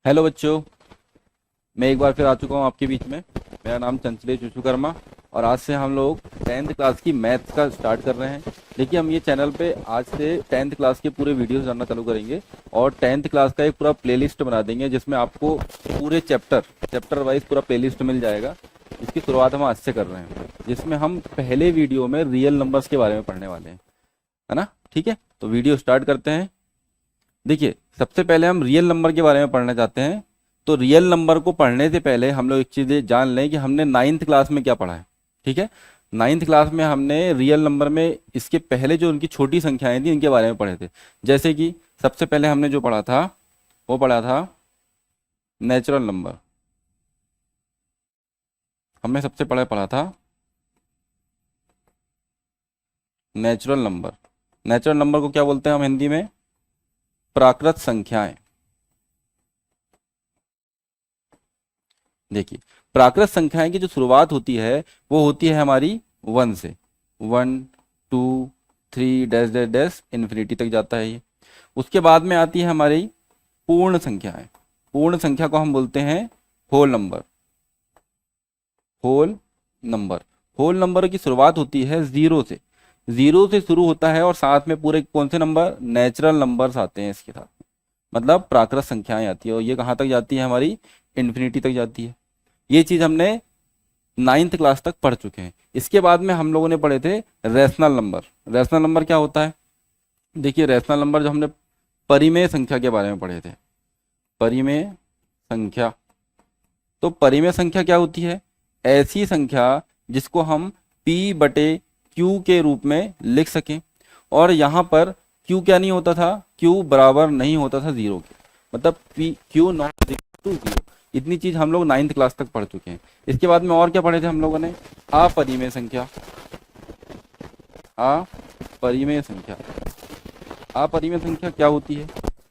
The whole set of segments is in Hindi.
हेलो बच्चों, मैं एक बार फिर आ चुका हूँ आपके बीच में। मेरा नाम चंचलेश विश्वकर्मा और आज से हम लोग 10th क्लास की मैथ्स का स्टार्ट कर रहे हैं। देखिए, हम ये चैनल पे आज से 10th क्लास के पूरे वीडियोस डालना चालू करेंगे और 10th क्लास का एक पूरा प्लेलिस्ट बना देंगे जिसमें आपको पूरे चैप्टर वाइज पूरा प्लेलिस्ट मिल जाएगा। इसकी शुरुआत हम आज से कर रहे हैं, जिसमें हम पहले वीडियो में रियल नंबर्स के बारे में पढ़ने वाले हैं, है ना। ठीक है, तो वीडियो स्टार्ट करते हैं। देखिए, सबसे पहले हम रियल नंबर के बारे में पढ़ना चाहते हैं। तो रियल नंबर को पढ़ने से पहले हम लोग एक चीज़ जान लें कि हमने 9th क्लास में क्या पढ़ा है। ठीक है, 9th क्लास में हमने रियल नंबर में इसके पहले जो उनकी छोटी संख्याएं थी इनके बारे में पढ़े थे। जैसे कि सबसे पहले हमने जो पढ़ा था वो पढ़ा था नेचुरल नंबर। हमने सबसे पहले पढ़ा था नेचुरल नंबर। नेचुरल नंबर को क्या बोलते हैं हम हिंदी में? प्राकृत संख्याएं। देखिए, प्राकृत संख्याएं की जो शुरुआत होती है वो होती है हमारी 1 से। 1 2 3 डैश डैश डैश इन्फिनिटी तक जाता है ये। उसके बाद में आती है हमारी पूर्ण संख्याएं। पूर्ण संख्या को हम बोलते हैं whole number. Whole number whole number की शुरुआत होती है 0 से। 0 से शुरू होता है और साथ में पूरे कौन से नंबर? नेचुरल नंबर्स आते हैं इसके साथ, मतलब प्राकृत संख्याएं आती है और ये कहाँ तक जाती है? हमारी इन्फिनिटी तक जाती है। ये चीज़ हमने 9th क्लास तक पढ़ चुके हैं। इसके बाद में हम लोगों ने पढ़े थे रैशनल नंबर। रैशनल नंबर क्या होता है? देखिए, रैशनल नंबर जो हमने परिमेय संख्या के बारे में पढ़े थे। परिमेय संख्या, तो परिमेय संख्या क्या होती है? ऐसी संख्या जिसको हम p बटे q के रूप में लिख सकें। और यहाँ पर q क्या नहीं होता था? q बराबर नहीं होता था 0 के, मतलब p q not equal to 0। इतनी चीज हम लोग 9th क्लास तक पढ़ चुके हैं। इसके बाद में और क्या पढ़े थे हम लोगों ने? अपरिमेय संख्या। अपरिमेय संख्या, अपरिमेय संख्या क्या होती है?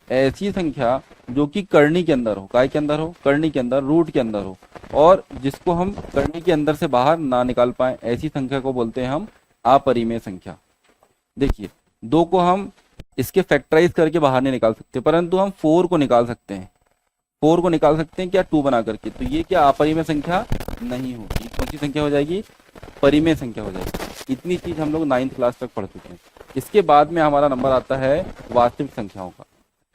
ऐसी संख्या जो कि करनी के अंदर हो। काय के अंदर हो? करनी के अंदर, रूट के अंदर हो, और जिसको हम करनी के अंदर से बाहर ना निकाल पाए, ऐसी संख्या को बोलते हैं हम अपरिमेय संख्या। देखिए, 2 को हम इसके फैक्टराइज करके बाहर नहीं निकाल सकते, परंतु हम 4 को निकाल सकते हैं। 4 को निकाल सकते हैं क्या? 2 बना करके। तो ये क्या अपरिमेय संख्या नहीं होगी? कौन सी संख्या हो जाएगी? परिमेय संख्या हो जाएगी। इतनी चीज हम लोग 9th क्लास तक पढ़ चुके हैं। इसके बाद में हमारा नंबर आता है वास्तविक संख्याओं का।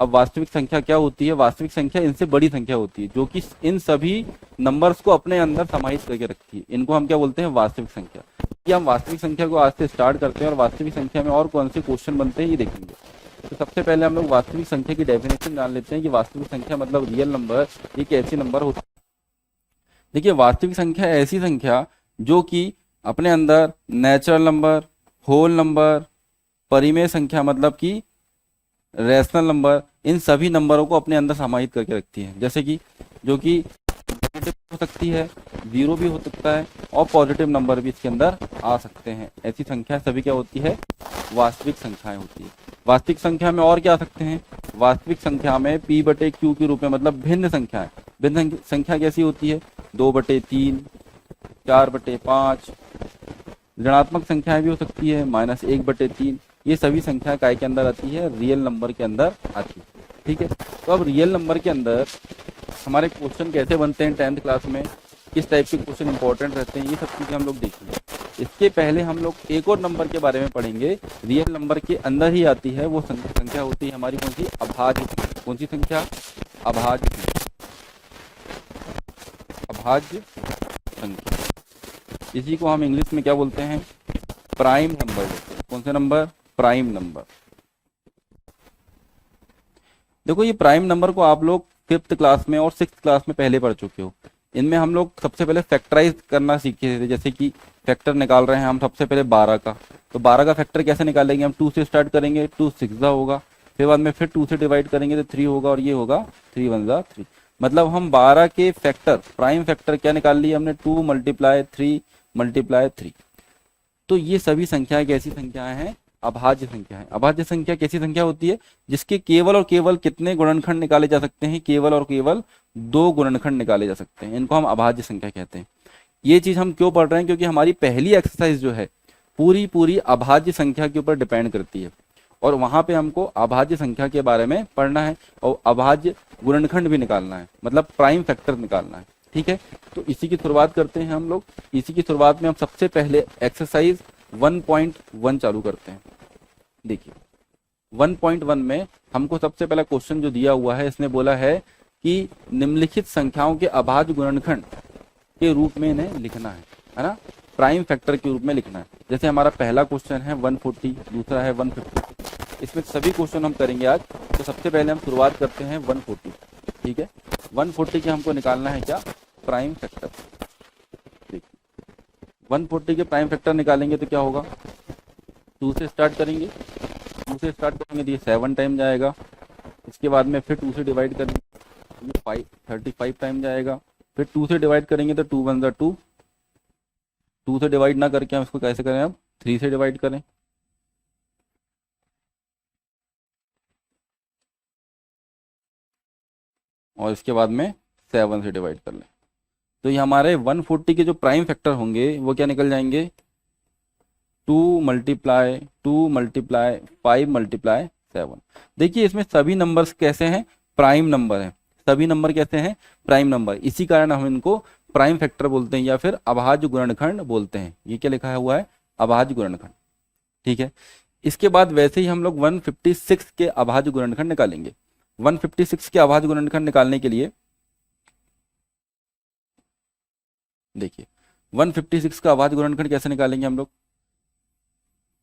अब वास्तविक संख्या क्या होती है? वास्तविक संख्या इनसे बड़ी संख्या होती है जो कि इन सभी नंबर्स को अपने अंदर समाहित करके रखती है। इनको हम क्या बोलते हैं? वास्तविक संख्या। ये हम वास्तविक संख्या को आज से स्टार्ट करते हैं और वास्तविक संख्या में और कौन से क्वेश्चन बनते हैं ये देखेंगे। तो सबसे पहले हम लोग वास्तविक संख्या की डेफिनेशन जान लेते हैं कि वास्तविक संख्या मतलब रियल नंबर एक ऐसी नंबर होती है। देखिए, वास्तविक संख्या ऐसी संख्या जो कि अपने अंदर नेचुरल नंबर, होल नंबर, परिमेय संख्या मतलब कि रैशनल नंबर, इन सभी नंबरों को अपने अंदर समाहित करके रखती है। जैसे कि जो कि नेगेटिव हो सकती है, 0 भी हो सकता है, और पॉजिटिव नंबर भी इसके अंदर आ सकते हैं। ऐसी संख्या सभी क्या होती है? वास्तविक संख्याएं होती है। वास्तविक संख्या में और क्या आ सकते हैं? वास्तविक संख्या में p बटे q के रूप में, मतलब भिन्न संख्याएं। भिन्न संख्या कैसी होती है? 2 बटे 3, 4 बटे 5। ऋणात्मक संख्याएं भी हो सकती है, -1 बटे 3। ये सभी संख्या काय के अंदर आती है? रियल नंबर के अंदर आती है। ठीक है, तो अब रियल नंबर के अंदर हमारे क्वेश्चन कैसे बनते हैं 10th क्लास में, किस टाइप के क्वेश्चन इंपॉर्टेंट रहते हैं, ये सब चीजें हम लोग देखेंगे। इसके पहले हम लोग एक और नंबर के बारे में पढ़ेंगे। रियल नंबर के अंदर ही आती है, वो संख्या होती है हमारी कौन सी? अभाज्य संख्या। कौन सी संख्या? अभाज्य संख्या। अभाज्य संख्या, इसी को हम इंग्लिश में क्या बोलते हैं? प्राइम नंबर बोलते हैं। कौन से नंबर? Prime number. देखो, ये प्राइम नंबर को आप लोग 5th क्लास में और 6th क्लास में पहले पढ़ चुके हो। इनमें हम लोग सबसे पहले फैक्टराइज करना सीखे थे। जैसे कि फैक्टर निकाल रहे हैं हम सबसे पहले 12 का, तो 12 का फैक्टर कैसे निकालेंगे? हम 2 से स्टार्ट करेंगे, 2 6 होगा, फिर बाद में फिर 2 से डिवाइड करेंगे तो 3 होगा, और ये होगा 3 1 3। मतलब हम 12 के फैक्टर, प्राइम फैक्टर क्या निकाल लिए हमने? 2 × 3 × 3। तो ये सभी संख्याएं कैसी संख्याएं हैं? अभाज्य संख्या है। अभाज्य संख्या कैसी संख्या होती है? जिसके केवल और केवल कितने गुणनखंड निकाले जा सकते हैं? केवल और केवल 2 गुणनखंड निकाले जा सकते हैं। इनको हम अभाज्य संख्या कहते हैं। ये चीज हम क्यों पढ़ रहे हैं? क्योंकि हमारी पहली एक्सरसाइज जो है पूरी अभाज्य संख्या के ऊपर डिपेंड करती है। और वहां पे हमको अभाज्य संख्या के बारे में पढ़ना है और अभाज्य गुणनखंड भी निकालना है, मतलब प्राइम फैक्टर निकालना है। ठीक है, तो इसी की शुरुआत करते हैं हम लोग। इसी की शुरुआत में हम सबसे पहले एक्सरसाइज 1.1 चालू करते हैं। देखिए 1.1 में हमको सबसे पहला क्वेश्चन जो दिया हुआ है, इसने बोला है कि निम्नलिखित संख्याओं के अभाज्य गुणनखंड के रूप में इन्हें लिखना है ना, प्राइम फैक्टर के रूप में लिखना है। जैसे हमारा पहला क्वेश्चन है 140, दूसरा है 150, इसमें सभी क्वेश्चन हम करेंगे आज। तो सबसे पहले हम शुरुआत करते हैं 140। ठीक है, 140 के हमको निकालना है क्या, प्राइम फैक्टर। देखिए 140 के प्राइम फैक्टर निकालेंगे तो क्या होगा, 2 से स्टार्ट करेंगे, 2 से स्टार्ट करेंगे तो ये 7 टाइम जाएगा। इसके बाद में फिर 2 से डिवाइड करेंगे, ये 35 टाइम जाएगा। फिर 2 से डिवाइड करेंगे तो 2 1 2, 2 से डिवाइड ना करके हम इसको कैसे करें, अब 3 से डिवाइड करें। और इसके बाद में 7 से डिवाइड कर लें, तो ये हमारे 140 के जो प्राइम फैक्टर होंगे वो क्या निकल जाएंगे, 2 मल्टीप्लाई 2 मल्टीप्लाई 5 मल्टीप्लाई 7। देखिए इसमें सभी नंबर्स कैसे हैं, प्राइम नंबर हैं। सभी नंबर कैसे हैं, प्राइम नंबर। इसी कारण हम इनको प्राइम फैक्टर बोलते हैं या फिर अभाज्य गुणनखंड बोलते हैं। ये क्या लिखा हुआ है, अभाज्य गुणनखंड। ठीक है, इसके बाद वैसे ही हम लोग 156 के अभाज्य गुणनखंड निकालेंगे। 156 के अभाज्य गुणनखंड निकालने के लिए देखिए 156 का अभाज्य गुणनखंड कैसे निकालेंगे हम लोग।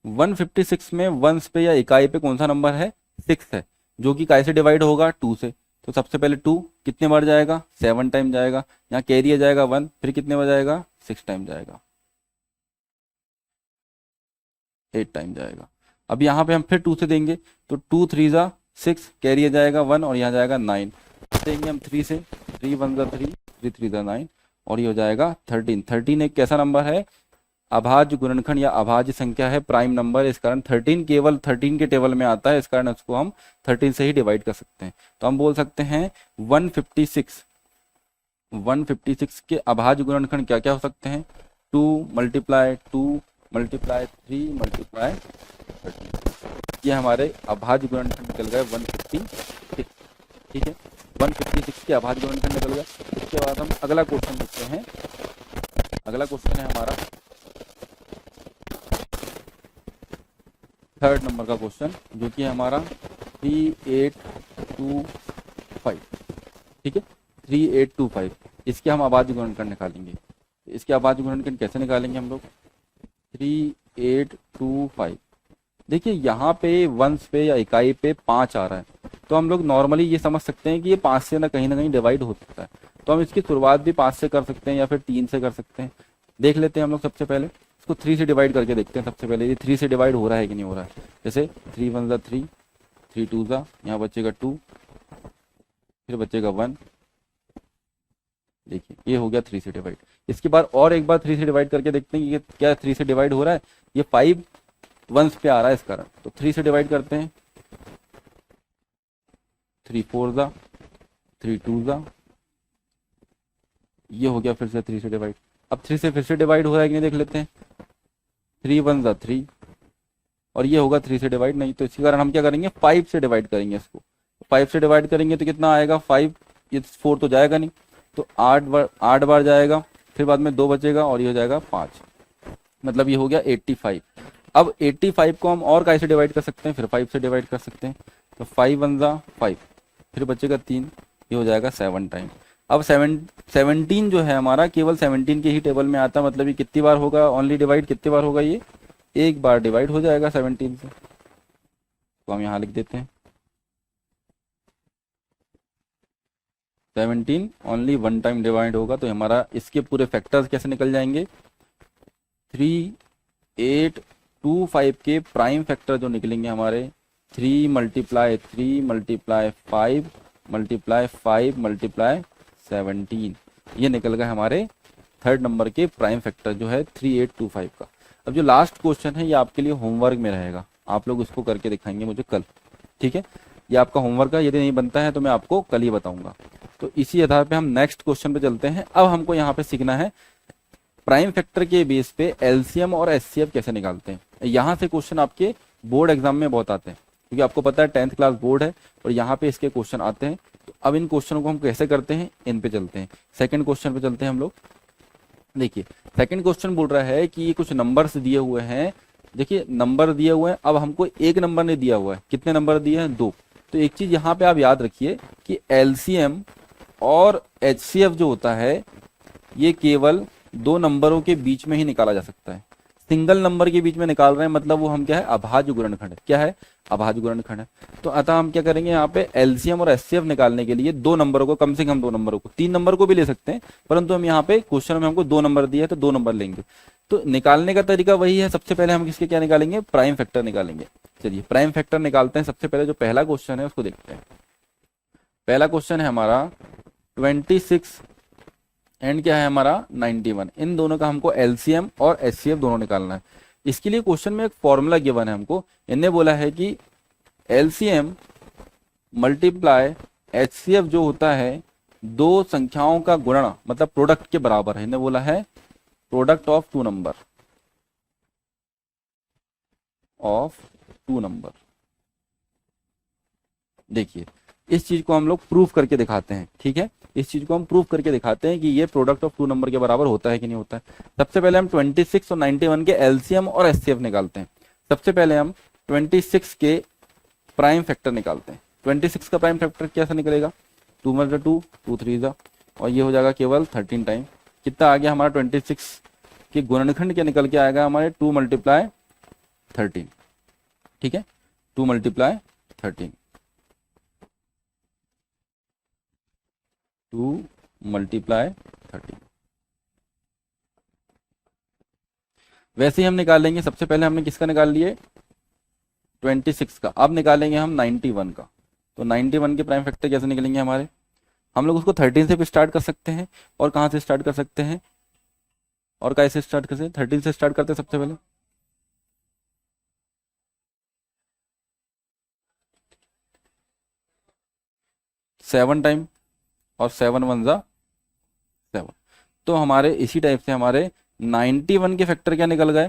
156 में वंश पे या इकाई पे कौन सा नंबर है, 6 है, जो कि काय से डिवाइड होगा, 2 से। तो सबसे पहले 2 कितने बार जाएगा, 7 टाइम जाएगा। यहाँ कैरी आ जाएगा 1, फिर कितने बार जाएगा, 6 टाइम जाएगा, 8 टाइम जाएगा। अब यहाँ पे हम फिर 2 से देंगे तो 2 3 जा 6, कैरी आ जाएगा 1 और यहाँ जाएगा 9। देंगे हम 3 से, 3 1 जा 3, 3 3 जा 9 और ये हो जाएगा 13। 13 एक कैसा नंबर है, अभाज्य गुणनखंड या अभाज्य संख्या है, प्राइम नंबर। इस कारण 13 केवल 13 के टेबल में आता है, इस कारण उसको हम 13 से ही डिवाइड कर सकते हैं। तो हम बोल सकते हैं 156 के अभाज्य गुणनखंड क्या क्या हो सकते हैं, 2 मल्टीप्लाई 2 मल्टीप्लाई 3 मल्टीप्लाई 13। ये हमारे अभाज्य गुणनखंड निकल गए 156। ठीक है, 156 के अभाज्य गुणनखंड निकल गया। इसके बाद हम अगला क्वेश्चन देखते हैं। अगला क्वेश्चन है हमारा 3rd नंबर का क्वेश्चन, जो कि हमारा 3825। ठीक है, 3825, इसके हम अभाज्य गुणनखंड निकालेंगे। इसके अभाज्य गुणनखंड कैसे निकालेंगे हम लोग, 3825। देखिए यहाँ पे वंश पे या इकाई पे 5 आ रहा है, तो हम लोग नॉर्मली ये समझ सकते हैं कि ये 5 से ना कहीं डिवाइड हो सकता है। तो हम इसकी शुरुआत भी 5 से कर सकते हैं या फिर 3 से कर सकते हैं। देख लेते हैं हम लोग। सबसे पहले इसको 3 से डिवाइड करके देखते हैं। सबसे पहले ये 3 से डिवाइड हो रहा है कि नहीं हो रहा है। जैसे 3 1 जा 3, 3 2 जा, यहाँ बचेगा 2, फिर बचेगा 1। देखिए ये हो गया 3 से डिवाइड। इसके बाद और एक बार 3 से डिवाइड करके देखते हैं कि क्या 3 से डिवाइड हो रहा है। ये 5 वंश पे आ रहा है इस कारण, तो 3 से डिवाइड करते हैं। 3 4 जा, 3 2 जा, ये हो गया फिर से 3 से डिवाइड। अब 3 से फिर से डिवाइड हो रहा है कि नहीं देख लेते हैं। 3 1 जा 3 और ये होगा 3 से डिवाइड नहीं, तो इसी कारण हम क्या करेंगे, 5 से डिवाइड करेंगे इसको। 5 से डिवाइड करेंगे तो कितना आएगा 5, ये 4 तो जाएगा नहीं, तो 8 बार जाएगा, फिर बाद में 2 बचेगा और ये हो जाएगा 5, मतलब ये हो गया 85। अब 85 को हम और कैसे डिवाइड कर सकते हैं, फिर 5 से डिवाइड कर सकते हैं। तो 5 1 जा 5, फिर बचेगा 3, ये हो जाएगा 7 टाइम। अब 17 जो है हमारा केवल 17 के ही टेबल में आता है, मतलब ये कितनी बार होगा, ओनली डिवाइड कितनी बार होगा, ये एक बार डिवाइड हो जाएगा 17 से। तो हम यहाँ लिख देते हैं 17 ओनली 1 टाइम डिवाइड होगा। तो हमारा इसके पूरे फैक्टर्स कैसे निकल जाएंगे, 3825 के प्राइम फैक्टर जो निकलेंगे हमारे 3 मल्टीप्लाई 3 मल्टीप्लाई 5 मल्टीप्लाई 5 मल्टीप्लाई 17, ये निकल गए हमारे 3rd नंबर के प्राइम फैक्टर जो है 3825 का। अब जो लास्ट क्वेश्चन है ये आपके लिए होमवर्क में रहेगा, आप लोग इसको करके दिखाएंगे मुझे कल। ठीक है, ये आपका होमवर्क है, यदि नहीं बनता है तो मैं आपको कल ही बताऊंगा। तो इसी आधार पे हम नेक्स्ट क्वेश्चन पे चलते हैं। अब हमको यहाँ पे सीखना है प्राइम फैक्टर के बेस पे एलसीएम और एचसीएफ कैसे निकालते हैं। यहाँ से क्वेश्चन आपके बोर्ड एग्जाम में बहुत आते हैं, क्योंकि आपको पता है 10th क्लास बोर्ड है और यहाँ पे इसके क्वेश्चन आते हैं। तो अब इन क्वेश्चनों को हम कैसे करते हैं, इन पे चलते हैं। सेकंड क्वेश्चन पे चलते हैं हम लोग। देखिए सेकंड क्वेश्चन बोल रहा है कि ये कुछ नंबर्स दिए हुए हैं। देखिए नंबर दिए हुए हैं, अब हमको एक नंबर नहीं दिया हुआ है, कितने नंबर दिए हैं, 2। तो एक चीज यहाँ पे आप याद रखिए कि एलसीएम और एचसीएफ जो होता है ये केवल दो नंबरों के बीच में ही निकाला जा सकता है। सिंगल नंबर के बीच में निकाल रहे हैं मतलब वो हम क्या है, अभाज्य गुणनखंड है। क्या है, अभाज्य गुणनखंड है। तो अतः हम क्या करेंगे, यहाँ पे एलसीएम और एचसीएफ निकालने के लिए दो नंबरों को, कम से कम दो नंबरों को, 3 नंबर को भी ले सकते हैं, परंतु हम यहाँ पे क्वेश्चन में हमको 2 नंबर दिया है तो 2 नंबर लेंगे। तो निकालने का तरीका वही है। सबसे पहले हम किसके क्या निकालेंगे, प्राइम फैक्टर निकालेंगे। चलिए प्राइम फैक्टर निकालते हैं। सबसे पहले जो पहला क्वेश्चन है उसको देखते हैं। पहला क्वेश्चन है हमारा 26 एंड क्या है हमारा 91। इन दोनों का हमको एलसीएम और एचसीएफ दोनों निकालना है। इसके लिए क्वेश्चन में एक फॉर्मूला गिवन है हमको। इन्हें बोला है कि एलसीएम मल्टीप्लाई एचसीएफ जो होता है दो संख्याओं का गुणन मतलब प्रोडक्ट के बराबर है। इन्हें बोला है प्रोडक्ट ऑफ टू नंबर, देखिए इस चीज को हम लोग प्रूफ करके दिखाते हैं। ठीक है, इस चीज को हम प्रूफ करके दिखाते हैं कि ये प्रोडक्ट ऑफ टू नंबर के बराबर होता है कि नहीं होता है। सबसे पहले हम 26 और 91 के एलसीएम और एचसीएफ निकालते हैं। सबसे पहले हम 26 के प्राइम फैक्टर निकालते हैं। 26 का प्राइम फैक्टर कैसा निकलेगा, 2 × 2 2 3 जा, और ये हो जाएगा केवल 13 टाइम। कितना आ गया हमारा 26 के गुणनखंड क्या निकल के आएगा हमारे 2 × 13। ठीक है, 2 × 13, 2 × 13। वैसे ही हम निकालेंगे। सबसे पहले हमने किसका निकाल लिए, 26 का। अब निकालेंगे हम 91 का। तो 91 के प्राइम फैक्टर कैसे निकलेंगे हमारे, हम लोग उसको 13 से भी स्टार्ट कर सकते हैं और कहाँ से स्टार्ट कर सकते हैं, और कैसे स्टार्ट कर सकते हैं, 13 से स्टार्ट करते हैं सबसे पहले। सेवन टाइम और 7 × 1 = 7। तो हमारे इसी टाइप से हमारे 91 के फैक्टर क्या निकल गए,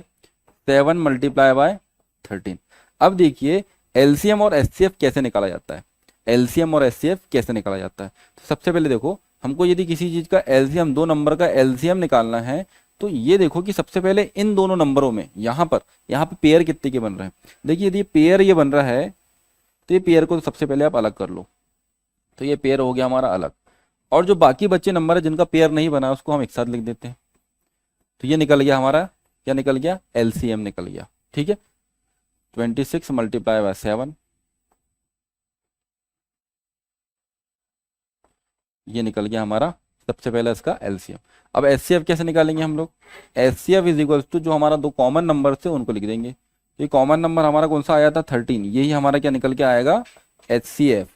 7 × 13। अब देखिए एलसीएम और एचसीएफ कैसे निकाला जाता है। एलसीएम और एचसीएफ कैसे निकाला जाता है, तो सबसे पहले देखो हमको यदि किसी चीज का एलसीएम, दो नंबर का एलसीएम निकालना है, तो ये देखो कि सबसे पहले इन दोनों नंबरों में यहाँ पे पेयर कितने के बन रहे हैं। देखिए यदि पेयर ये बन रहा है तो ये पेयर को तो सबसे पहले आप अलग कर लो। तो ये पेयर हो गया हमारा अलग, और जो बाकी बच्चे नंबर है जिनका पेयर नहीं बना उसको हम एक साथ लिख देते हैं। तो ये निकल गया हमारा, क्या निकल गया, एलसीएम निकल गया। ठीक है, 26 × 7, ये निकल गया हमारा सबसे पहले इसका एलसीएम। अब एचसीएफ कैसे निकालेंगे हम लोग, एचसीएफ इज इक्वल्स टू जो हमारा दो कॉमन नंबर थे उनको लिख देंगे। तो ये कॉमन नंबर हमारा कौन सा आया था, 13, यही हमारा क्या निकल के आएगा, एचसीएफ।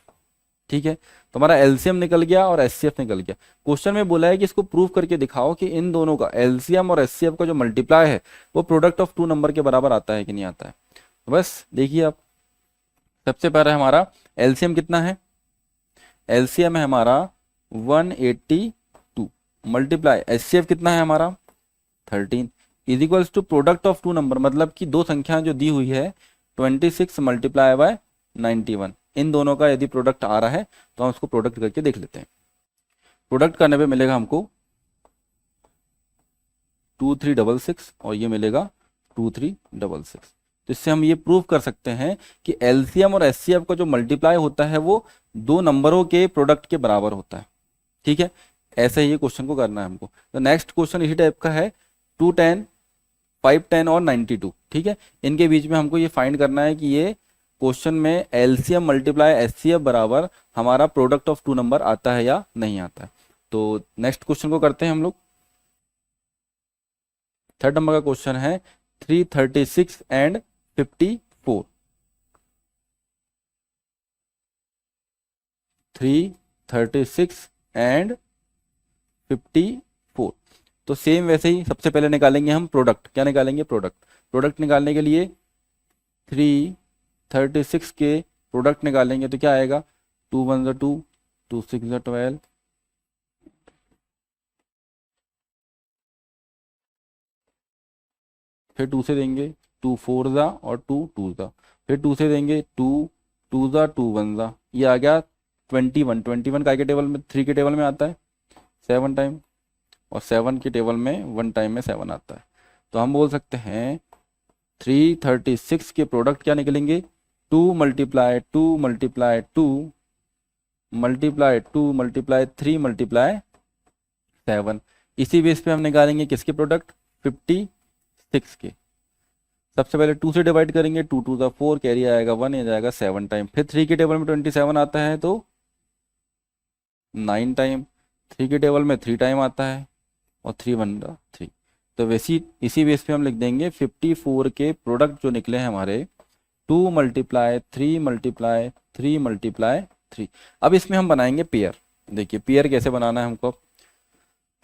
ठीक है, तो हमारा एलसीएम निकल गया और एचसीएफ निकल गया। क्वेश्चन में बोला है कि इसको प्रूफ करके दिखाओ कि इन दोनों का एलसीएम और एचसीएफ का जो मल्टीप्लाई है वो प्रोडक्ट ऑफ टू नंबर के बराबर आता है कि नहीं आता है। तो बस देखिए आप, सबसे पहले हमारा एलसीएम कितना है, एलसीएम है हमारा 182 मल्टीप्लाई एचसीएफ कितना है हमारा 13 is equals to product of two number, मतलब कि दो संख्या जो दी हुई है 26 × 91। इन दोनों का यदि प्रोडक्ट आ रहा है तो हम उसको प्रोडक्ट करके देख लेते हैं। प्रोडक्ट करने पे मिलेगा हमको 2366 और ये मिलेगा 2366। तो इससे हम ये प्रूव कर सकते हैं कि एलसीएम और एचसीएफ का जो मल्टीप्लाई होता है वो दो नंबरों के प्रोडक्ट के बराबर होता है। ठीक है, ऐसे ही ये क्वेश्चन को करना है हमको। तो नेक्स्ट क्वेश्चन इसी टाइप का है, 210, 510 और 92। ठीक है, इनके बीच में हमको ये फाइंड करना है कि ये क्वेश्चन में एलसीएम मल्टीप्लाई एचसीएफ बराबर हमारा प्रोडक्ट ऑफ टू नंबर आता है या नहीं आता है। तो नेक्स्ट क्वेश्चन को करते हैं हम लोग। थर्ड नंबर का क्वेश्चन है 336 एंड 54। 336 एंड 54। तो सेम वैसे ही सबसे पहले निकालेंगे हम प्रोडक्ट। क्या निकालेंगे, प्रोडक्ट निकालने के लिए 336 के प्रोडक्ट निकालेंगे तो क्या आएगा, 2 × 1 = 2, 2 × 6 = 12, फिर 2 से देंगे 2 4 ज़ा और 2 2 ज़ा, फिर 2 से देंगे 2 2 ज़ा 2 1 ज़ा, ये आ गया 21। 21 काय के टेबल में, 3 के टेबल में आता है 7 टाइम, और 7 के टेबल में 1 टाइम में 7 आता है। तो हम बोल सकते हैं 336 के प्रोडक्ट क्या निकलेंगे, 2 multiply 2 multiply 2 multiply 2 multiply 3 multiply 7। इसी बेस पे हम निकालेंगे किसके प्रोडक्ट, 56 के। सबसे पहले 2 से डिवाइड करेंगे, 2 2 ज़ा 4, कैरी आएगा 1, ये जाएगा 7 टाइम। फिर 3 के टेबल में 27 आता है तो 9 टाइम, 3 के टेबल में 3 टाइम आता है, और 3 1 3। तो वैसी इसी बेस पे हम लिख देंगे 54 के प्रोडक्ट जो निकले हैं हमारे 2 मल्टीप्लाई 3 मल्टीप्लाई 3 मल्टीप्लाई 3। अब इसमें हम बनाएंगे पेयर। देखिए पेयर कैसे बनाना है हमको।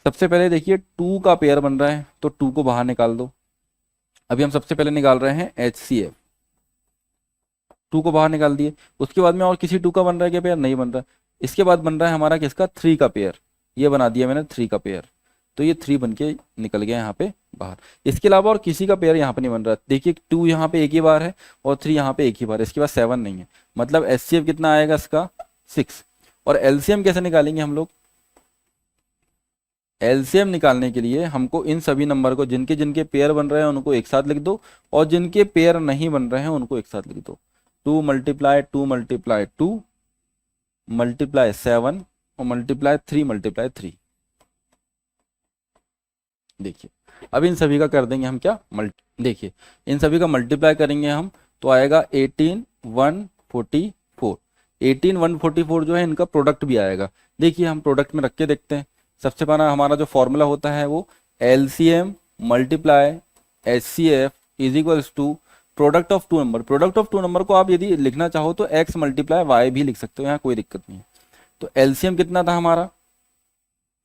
सबसे पहले देखिए 2 का पेयर बन रहा है तो 2 को बाहर निकाल दो। अभी हम सबसे पहले निकाल रहे हैं HCF, 2 को बाहर निकाल दिए। उसके बाद में और किसी 2 का बन रहा है क्या पेयर, नहीं बन रहा। इसके बाद बन रहा है हमारा किसका, 3 का पेयर, ये बना दिया मैंने 3 का पेयर, तो ये 3 बन के निकल गया यहाँ पे बाहर। इसके अलावा और किसी का पेयर यहाँ पे नहीं बन रहा। देखिए 2 यहाँ पे एक ही बार है और 3 यहाँ पे एक ही बार है, इसके बाद 7 नहीं है, मतलब HCF कितना आएगा इसका 6। और LCM कैसे निकालेंगे हम लोग, LCM निकालने के लिए हमको इन सभी नंबर को जिनके जिनके पेयर बन रहे हैं उनको एक साथ लिख दो, और जिनके पेयर नहीं बन रहे हैं उनको एक साथ लिख दो। 2 मल्टीप्लाई 2 मल्टीप्लाई 2 मल्टीप्लाई 7 और मल्टीप्लाई 3 मल्टीप्लाई 3। देखिए अब इन सभी का कर देंगे हम क्या, देखिए इन सभी का मल्टीप्लाई करेंगे हम तो आएगा 18 144। 18 144 जो है इनका प्रोडक्ट भी आएगा। देखिए हम प्रोडक्ट में रख के देखते हैं। सबसे पहला हमारा जो फॉर्मूला होता है वो LCM multiply HCF is equals to product of 2 number. Product of 2 number को आप यदि लिखना चाहो तो X मल्टीप्लाई Y भी लिख सकते हो, यहाँ कोई दिक्कत नहीं है। तो LCM कितना था हमारा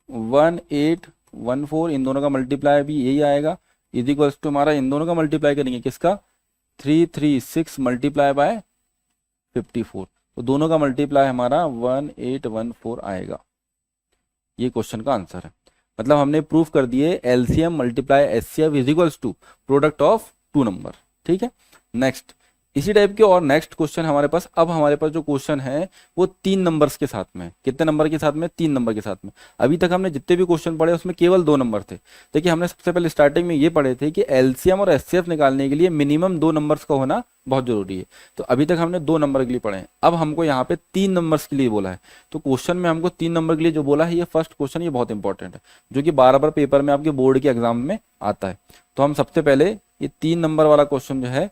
1814, इन दोनों का मल्टीप्लाई भी यही आएगा, इज इक्वल्स टू हमारा इन दोनों का मल्टीप्लाई करेंगे किसका 336 मल्टीप्लाई बाय 54, तो दोनों का मल्टीप्लाई हमारा 1814 आएगा। ये क्वेश्चन का आंसर है। मतलब हमने प्रूफ कर दिए LCM multiply HCF is equals to product of 2 number. ठीक है, नेक्स्ट इसी टाइप के और नेक्स्ट क्वेश्चन हमारे पास। अब हमारे पास जो क्वेश्चन है वो 3 नंबर्स के साथ में, कितने नंबर के साथ में, 3 नंबर के साथ में। अभी तक हमने जितने भी क्वेश्चन पढ़े उसमें केवल 2 नंबर थे। देखिए हमने सबसे पहले स्टार्टिंग में ये पढ़े थे कि LCM और HCF निकालने के लिए मिनिमम 2 नंबर्स का होना बहुत जरूरी है। तो अभी तक हमने 2 नंबर के लिए पढ़े हैं, अब हमको यहाँ पे 3 नंबर्स के लिए बोला है। तो क्वेश्चन में हमको 3 नंबर के लिए जो बोला है, ये फर्स्ट क्वेश्चन ये बहुत इंपॉर्टेंट है, जो कि बार बार पेपर में आपके बोर्ड के एग्जाम में आता है। तो हम सबसे पहले ये 3 नंबर वाला क्वेश्चन जो है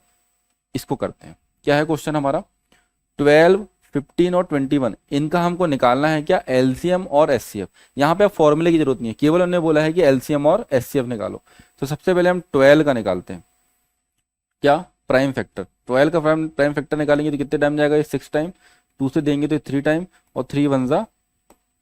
इसको करते हैं। क्या है क्वेश्चन हमारा, 12 15 और 21 इनका हमको निकालना है क्या, LCM और HCF। यहाँ पे अब फॉर्मूले की जरूरत नहीं है, केवल उन्होंने बोला है कि LCM और HCF निकालो। तो सबसे पहले हम 12 का निकालते हैं, क्या प्राइम फैक्टर। 12 का प्राइम फैक्टर निकालेंगे तो कितने टाइम जाएगा, ये 6 टाइम, 2 से देंगे तो 3 टाइम, और 3 1 ज़ा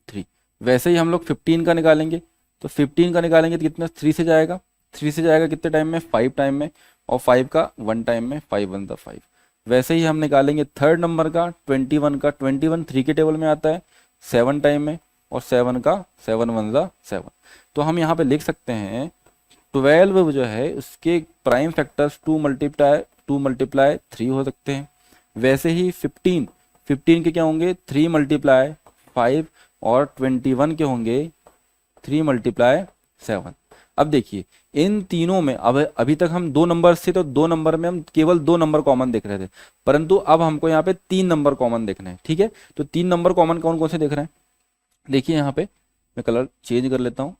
3। वैसे ही हम लोग 15 का निकालेंगे, तो 15 का निकालेंगे तो कितना 3 से जाएगा, 3 से जाएगा कितने टाइम में, 5 टाइम में, और 5 का 1 टाइम में, 5 1 ज़ा 5। वैसे ही हम निकालेंगे थर्ड नंबर का 21 का, 21 3 के टेबल में आता है 7 टाइम में, और 7 का 7 1 ज़ा 7। तो हम यहाँ पे लिख सकते हैं 12 जो है उसके प्राइम फैक्टर्स 2 मल्टीप्लाई 3 हो सकते हैं। वैसे ही 15 के क्या होंगे 3 मल्टीप्लाई 5, और 21 के होंगे 3 मल्टीप्लाई 7। अब देखिए इन तीनों में अब अभी तक हम 2 नंबर से, तो 2 नंबर में हम केवल 2 नंबर कॉमन देख रहे थे, परंतु अब हमको यहाँ पे 3 नंबर कॉमन देखना है। ठीक है, तो 3 नंबर कॉमन कौन कौन से देख रहे हैं, देखिए यहाँ पे मैं कलर चेंज कर लेता हूँ।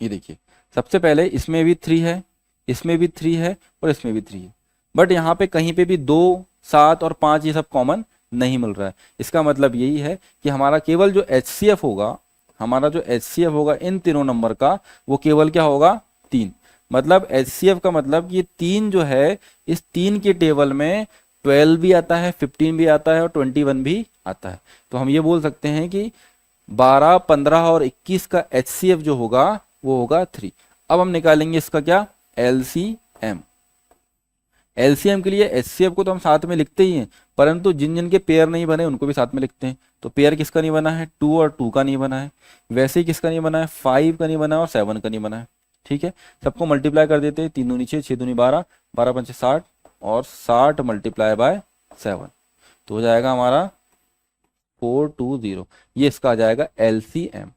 ये देखिए सबसे पहले इसमें भी 3 है, इसमें भी 3 है, और इसमें भी 3 है, बट यहाँ पे कहीं पे भी 2 7 और 5 ये सब कॉमन नहीं मिल रहा है। इसका मतलब यही है कि हमारा केवल जो HCF होगा, हमारा जो HCF होगा इन तीनों नंबर का, वो केवल क्या होगा 3। मतलब HCF का मतलब ये 3 जो है, इस 3 के टेबल में 12 भी आता है, 15 भी आता है, और 21 भी आता है। तो हम ये बोल सकते हैं कि 12 15 और 21 का HCF जो होगा वो होगा 3। अब हम निकालेंगे इसका क्या, LCM। LCM के लिए HCF को तो हम साथ में लिखते ही हैं, परंतु जिन जिन के पेयर नहीं बने उनको भी साथ में लिखते हैं। तो पेयर किसका नहीं बना है, 2 और 2 का नहीं बना है। वैसे ही किसका नहीं बना है, 5 का नहीं बना है, और 7 का नहीं बना है। ठीक है, सबको मल्टीप्लाई कर देते हैं, 3 दूनी 6, 6 दूनी 12, 12 पंचे 60 और 60 मल्टीप्लाई बाय 7, तो हो जाएगा हमारा 420। ये इसका आ जाएगा LCM।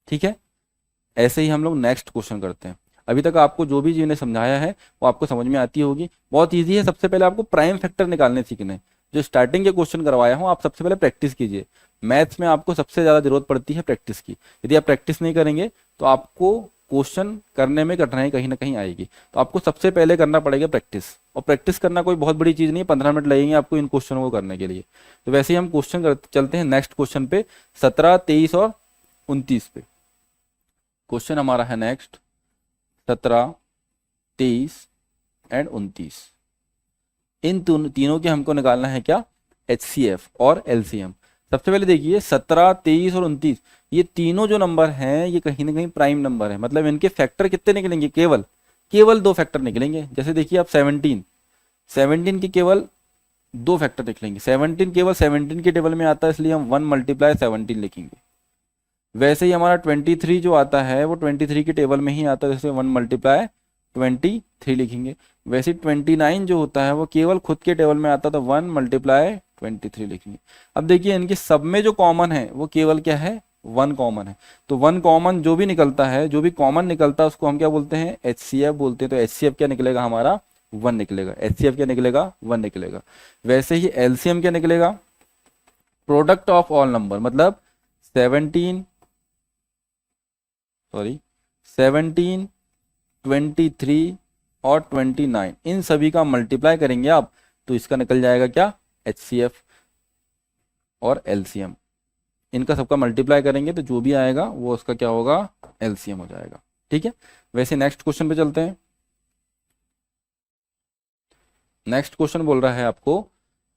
ठीक है, ऐसे ही हम लोग नेक्स्ट क्वेश्चन करते हैं। अभी तक आपको जो भी मैंने समझाया है वो आपको समझ में आती होगी, बहुत ईजी है। सबसे पहले आपको प्राइम फैक्टर निकालने सीखने हैं। जो स्टार्टिंग के क्वेश्चन करवाया हूँ आप सबसे पहले प्रैक्टिस कीजिए। मैथ्स में आपको सबसे ज़्यादा जरूरत पड़ती है प्रैक्टिस की। यदि आप प्रैक्टिस नहीं करेंगे तो आपको क्वेश्चन करने में कठिनाई कहीं ना कहीं आएगी। तो आपको सबसे पहले करना पड़ेगा प्रैक्टिस, और प्रैक्टिस करना कोई बहुत बड़ी चीज़ नहीं है, 15 मिनट लगेंगे आपको इन क्वेश्चनों को करने के लिए। तो वैसे ही हम क्वेश्चन चलते हैं नेक्स्ट क्वेश्चन पे, 17, 23 और 29 पे। क्वेश्चन हमारा है नेक्स्ट 17, 23 एंड 29। इन तीनों के हमको निकालना है क्या, HCF और LCM। सबसे पहले देखिए 17, 23 और 29, ये तीनों जो नंबर हैं ये कहीं ना कहीं प्राइम नंबर है। मतलब इनके फैक्टर कितने निकलेंगे, केवल 2 फैक्टर निकलेंगे। जैसे देखिए आप 17 के केवल 2 फैक्टर निकलेंगे। 17 केवल 17 के टेबल में आता है, इसलिए हम 1 मल्टीप्लाई 17 लिखेंगे। वैसे ही हमारा 23 जो आता है वो 23 के टेबल में ही आता है, जैसे 1 मल्टीप्लाई 23 लिखेंगे। वैसे 29 जो होता है वो केवल खुद के टेबल में आता है, तो 1 मल्टीप्लाई 23 लिखेंगे। अब देखिए इनके सब में जो कॉमन है वो केवल क्या है, 1 कॉमन है। तो 1 कॉमन जो भी निकलता है, जो भी कॉमन निकलता है उसको हम क्या बोलते हैं, HCF बोलते हैं। तो HCF क्या निकलेगा हमारा, 1 निकलेगा। HCF क्या निकलेगा, 1 निकलेगा। वैसे ही LCM क्या निकलेगा, प्रोडक्ट ऑफ ऑल नंबर, मतलब 17, 23 और 29, इन सभी का मल्टीप्लाई करेंगे आप तो इसका निकल जाएगा क्या, HCF और LCM। इनका सबका मल्टीप्लाई करेंगे तो जो भी आएगा वो उसका क्या होगा, LCM हो जाएगा। ठीक है, वैसे नेक्स्ट क्वेश्चन पे चलते हैं। नेक्स्ट क्वेश्चन बोल रहा है आपको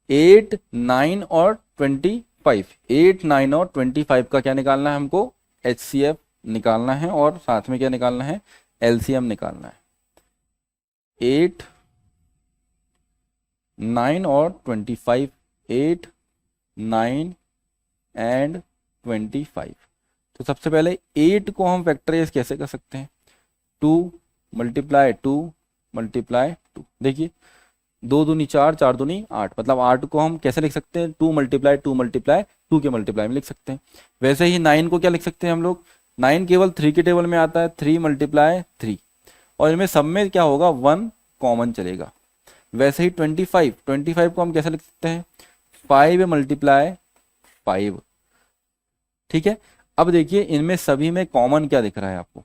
8, 9 और 25। 8, 9 और 25 का क्या निकालना है हमको, HCF निकालना है और साथ में क्या निकालना है, LCM निकालना है। 8, 9 और 25, 8, 9 एंड 25। तो सबसे पहले 8 को हम फैक्टराइज कैसे कर सकते हैं, 2 मल्टीप्लाई 2 मल्टीप्लाई 2। देखिए 2 दूनी 4, 4 दूनी 8, मतलब 8 को हम कैसे लिख सकते हैं, 2 मल्टीप्लाई 2 मल्टीप्लाई 2 के मल्टीप्लाई में लिख सकते हैं। वैसे ही 9 को क्या लिख सकते हैं हम लोग, 9 केवल 3 के टेबल में आता है, 3 मल्टीप्लाई 3, और इनमें सब में क्या होगा, 1 कॉमन चलेगा। वैसे ही 25 को हम कैसे लिख सकते हैं, 5 मल्टीप्लाई 5। ठीक है, अब देखिए इनमें सभी में कॉमन क्या दिख रहा है आपको,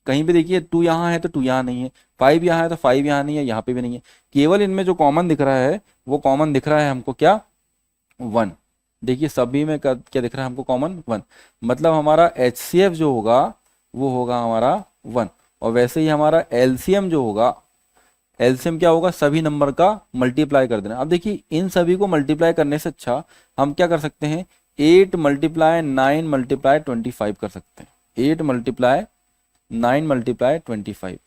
कहीं पे देखिए 2 यहाँ है तो 2 यहाँ नहीं है, 5 यहाँ है तो 5 यहाँ नहीं है, यहाँ पे भी नहीं है। केवल इनमें जो कॉमन दिख रहा है वो कॉमन दिख रहा है हमको क्या, 1। देखिए सभी में क्या दिख रहा है हमको, कॉमन 1। मतलब हमारा HCF जो होगा वो होगा हमारा 1। और वैसे ही हमारा LCM जो होगा, LCM क्या होगा, सभी नंबर का मल्टीप्लाई कर देना। अब देखिए इन सभी को मल्टीप्लाई करने से अच्छा हम क्या कर सकते हैं, 8 मल्टीप्लाई 9 मल्टीप्लाई 25 कर सकते हैं। 8 मल्टीप्लाई 9 मल्टीप्लाई 25,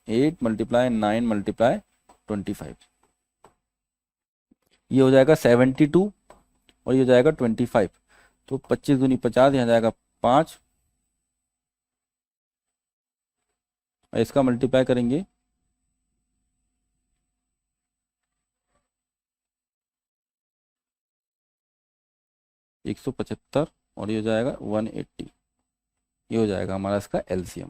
8 मल्टीप्लाई 9 मल्टीप्लाई 25, ये हो जाएगा 72 और ये हो जाएगा 25। तो 25 दूनी 50, यहाँ जाएगा 5, और इसका मल्टीप्लाई करेंगे 175 और ये हो जाएगा 180। ये हो जाएगा हमारा इसका LCM।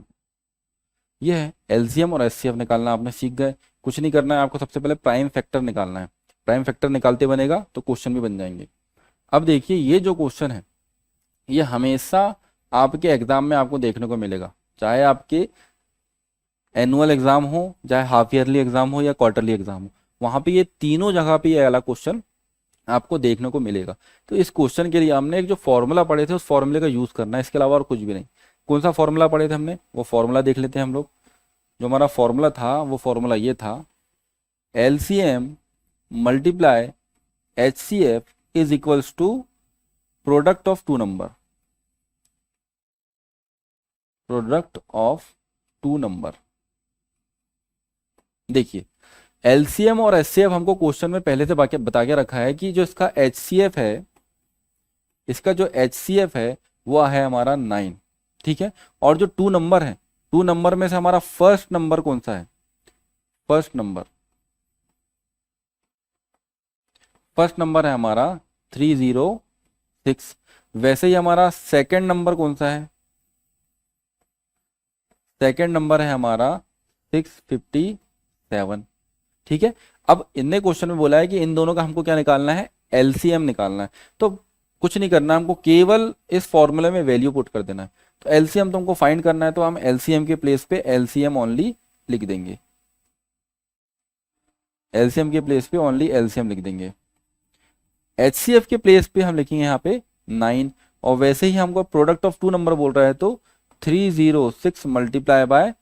ये है LCM और HCF निकालना आपने सीख गए। कुछ नहीं करना है आपको, सबसे पहले प्राइम फैक्टर निकालना है। प्राइम फैक्टर निकालते बनेगा तो क्वेश्चन भी बन जाएंगे। अब देखिए ये जो क्वेश्चन है ये हमेशा आपके एग्जाम में आपको देखने को मिलेगा, चाहे आपके एनुअल एग्जाम हो, चाहे हाफ ईयरली एग्जाम हो या क्वार्टरली एग्जाम हो, वहाँ पे ये तीनों जगह पे ये वाला क्वेश्चन आपको देखने को मिलेगा। तो इस क्वेश्चन के लिए हमने एक जो फॉर्मूला पढ़े थे उस फॉर्मूले का यूज करना है, इसके अलावा और कुछ भी नहीं। कौन सा फॉर्मूला पढ़े थे हमने, वो फॉर्मूला देख लेते हैं हम लोग। जो हमारा फॉर्मूला था वो फॉर्मूला ये था, LCM multiply HCF is equals to product of 2 number, product of 2 number. देखिए LCM और HCF हमको क्वेश्चन में पहले से बता के रखा है कि जो इसका HCF है, इसका जो HCF है वो है हमारा 9। ठीक है, और जो 2 नंबर है 2 नंबर में से हमारा फर्स्ट नंबर कौन सा है? फर्स्ट नंबर है हमारा 306। वैसे ही हमारा सेकंड नंबर कौन सा है? सेकंड नंबर है हमारा 657। ठीक है, अब इनने क्वेश्चन में बोला है कि इन दोनों का हमको क्या निकालना है? एलसीएम निकालना है। तो कुछ नहीं करना, हमको केवल इस फॉर्मूले में वैल्यू पुट कर देना है। तो एलसीएम तुमको फाइंड करना है, तो हम एलसीएम के प्लेस पे एलसीएम ओनली लिख देंगे। एलसीएम के प्लेस पे ओनली एलसीएम लिख देंगे। एचसीएफ के प्लेस पे हम लिखेंगे यहाँ पे 9। और वैसे ही हमको प्रोडक्ट ऑफ 2 नंबर बोल रहा है, तो 306 मल्टीप्लाई बाय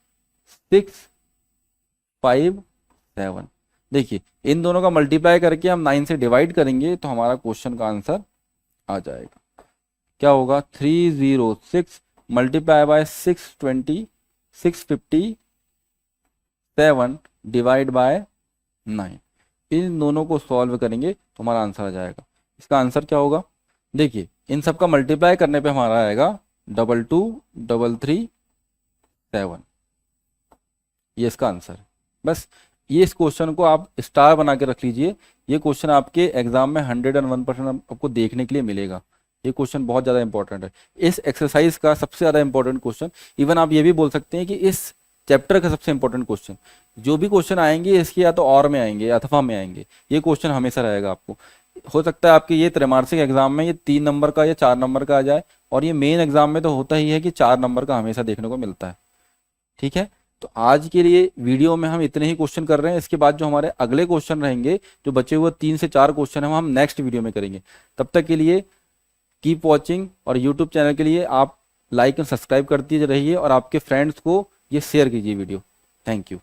657। देखिए इन दोनों का मल्टीप्लाई करके हम 9 से डिवाइड करेंगे तो हमारा क्वेश्चन का आंसर आ जाएगा। क्या होगा? 306 मल्टीप्लाई बाय 657 डिवाइड बाय 9। इन दोनों को सॉल्व करेंगे तो हमारा आंसर आ जाएगा। इसका आंसर क्या होगा? देखिए इन सब का मल्टीप्लाई करने पे हमारा आएगा 22337। ये इसका आंसर है। बस ये इस क्वेश्चन को आप स्टार बना के रख लीजिए। ये क्वेश्चन आपके एग्जाम में 101% आपको देखने के लिए मिलेगा। ये क्वेश्चन बहुत ज़्यादा इंपॉर्टेंट है। इस एक्सरसाइज का सबसे ज़्यादा इंपॉर्टेंट क्वेश्चन, इवन आप ये भी बोल सकते हैं कि इस चैप्टर का सबसे इंपॉर्टेंट क्वेश्चन, जो भी क्वेश्चन आएंगे इसके या तो और में आएंगे अथवा में आएंगे, ये क्वेश्चन हमेशा रहेगा आपको। हो सकता है आपके ये त्रैमासिक एग्जाम में ये 3 नंबर का या 4 नंबर का आ जाए, और ये मेन एग्जाम में तो होता ही है कि 4 नंबर का हमेशा देखने को मिलता है। ठीक है, तो आज के लिए वीडियो में हम इतने ही क्वेश्चन कर रहे हैं। इसके बाद जो हमारे अगले क्वेश्चन रहेंगे, जो बचे हुए 3 से 4 क्वेश्चन हैं, हम नेक्स्ट वीडियो में करेंगे। तब तक के लिए कीप वॉचिंग, और यूट्यूब चैनल के लिए आप लाइक एंड सब्सक्राइब करते रहिए और आपके फ्रेंड्स को ये शेयर कीजिए वीडियो। Thank you.